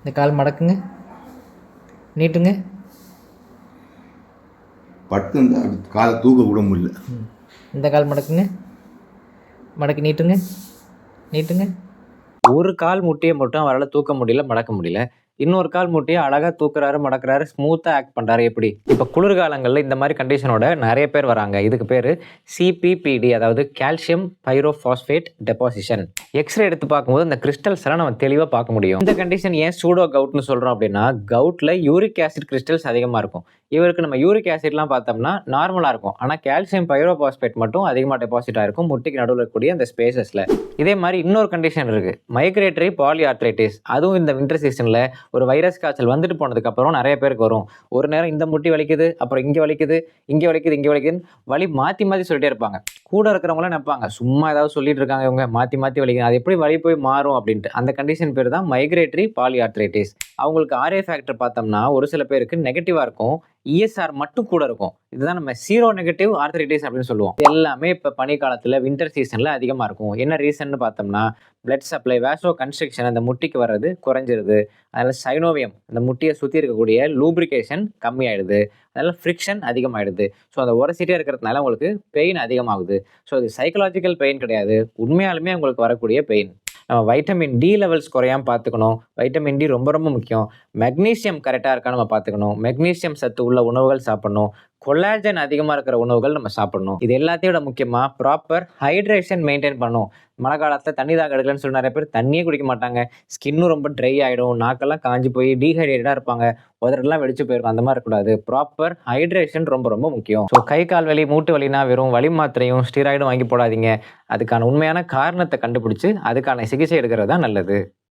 இந்த கால் மடக்குங்க, நீட்டுங்க. படுத்து காலை தூக்க கூட முடியல. இந்த கால் மடக்குங்க, மடக்கி நீட்டுங்க, நீட்டுங்க. ஒரு கால் முட்டியை மட்டும் அவரால் தூக்க முடியல, மடக்க முடியல. இன்னொரு கால் முட்டியை அழகாக தூக்குறாரு, மடக்கிறாரு, ஸ்மூத்தாக ஆக்ட் பண்ணுறாரு. எப்படி? இப்போ குளிர்காலங்களில் இந்த மாதிரி கண்டிஷனோட நிறைய பேர் வராங்க. இதுக்கு பேர் சிபிபிடி, அதாவது கால்சியம் பைரோபாஸ்பேட் டெபாசிஷன். எக்ஸ்ரே எடுத்து பார்க்கும்போது இந்த கிறிஸ்டல்ஸ் எல்லாம் நம்ம தெளிவாக பார்க்க முடியும். இந்த கண்டிஷன் ஏன் சூடோ கவுட்னு சொல்கிறோம் அப்படின்னா, கவுட்டில் யூரிக் ஆசிட் கிறிஸ்டல்ஸ் அதிகமாக இருக்கும். இவருக்கு நம்ம யூரிக் ஆசிட்லாம் பார்த்தோம்னா நார்மலாக இருக்கும். ஆனால் கால்சியம் பைரோபாஸ்பேட் மட்டும் அதிகமாக டெபாசிட் ஆகிருக்கும் முட்டிக்கு நடுவில் இருக்கக்கூடிய அந்த ஸ்பேசஸில். இதே மாதிரி இன்னொரு கண்டிஷன் இருக்குது, மைக்ரேட்டரி பாலிஆர்த்ரைட்டிஸ். அதுவும் இந்த வின்டர் சீசனில் ஒரு வைரஸ் காய்ச்சல் வந்துட்டு போனதுக்கப்புறம் நிறைய பேருக்கு வரும். ஒரு நேரம் இந்த முட்டி வலிக்குது, அப்புறம் இங்கே வலிக்குது, இங்கே வலிக்குது, இங்கே வலிக்குதுன்னு வலி மாற்றி மாற்றி சொல்லிட்டே இருப்பாங்க. கூட இருக்கிறவங்களாம் நினைப்பாங்க, சும்மா ஏதாவது சொல்லிட்டு இருக்காங்க இவங்க, மாற்றி மாற்றி வலிக்குது, அது எப்படி வலி போய் மாறும் அப்படின்ட்டு. அந்த கண்டிஷன் பேர் தான் மைக்ரேட்டரி பாலிஆர்த்ரைட்டிஸ். அவங்களுக்கு ஆர்ஏ ஃபேக்டர் பார்த்தோம்னா ஒரு சில பேருக்கு நெகட்டிவாக இருக்கும், இஎஸ்ஆர் மட்டும் கூட இருக்கும். இதுதான் நம்ம சீரோ நெகட்டிவ் ஆர்த்ரைட்டிஸ் அப்படின்னு சொல்லுவோம். எல்லாமே இப்போ பனிக்காலத்தில் வின்டர் சீசனில் அதிகமாக இருக்கும். என்ன ரீசன் பார்த்தோம்னா, பிளட் சப்ளை, வேசோ கன்ஸ்ட்ரிக்ஷன் அந்த முட்டிக்கு வர்றது குறைஞ்சிருது. அதனால் சைனோவியம், அந்த முட்டியை சுற்றி இருக்கக்கூடிய லூப்ரிகேஷன் கம்மியாயிடுது. அதனால் ஃப்ரிக்ஷன் அதிகமாகிடுது. ஸோ அந்த உரசிட்டே இருக்கிறதுனால உங்களுக்கு பெயின் அதிகமாகுது. ஸோ இது சைக்கலாஜிக்கல் பெயின் கிடையாது, உண்மையாலுமே உங்களுக்கு வரக்கூடிய பெயின். நம்ம வைட்டமின் டி லெவல்ஸ் குறையாமல் பார்த்துக்கணும். வைட்டமின் டி ரொம்ப ரொம்ப முக்கியம். மெக்னீசியம் கரெக்டாக இருக்கா நம்ம பார்த்துக்கணும். மெக்னீசியம் சத்து உள்ள உணவுகள் சாப்பிடணும். கொலாஜன் அதிகமாக இருக்கிற உணவுகள் நம்ம சாப்பிடணும். இது எல்லாத்தையும் விட முக்கியமாக ப்ராப்பர் ஹைட்ரேஷன் மெயின்டைன் பண்ணணும். மழை காலத்தில் தண்ணி தாக எடுக்கலன்னு சொல்லி நிறைய பேர் தண்ணியே குடிக்க மாட்டாங்க. ஸ்கின்னும் ரொம்ப ட்ரை ஆகிடும், நாக்கெல்லாம் காஞ்சி போய் டீஹைட்ரேட்டடாக இருப்பாங்க, உதரெல்லாம் வெடிச்சு போயிருக்கும். அந்த மாதிரி இருக்கக்கூடாது. ப்ராப்பர் ஹைட்ரேஷன் ரொம்ப ரொம்ப முக்கியம். ஸோ கை கால் வலி, மூட்டு வலினா வெறும் வலி மாத்திரையும் ஸ்டீராய்டும் வாங்கி போடாதீங்க. அதுக்கான உண்மையான காரணத்தை கண்டுபிடிச்சு அதுக்கான சிகிச்சை எடுக்கிறது தான் நல்லது.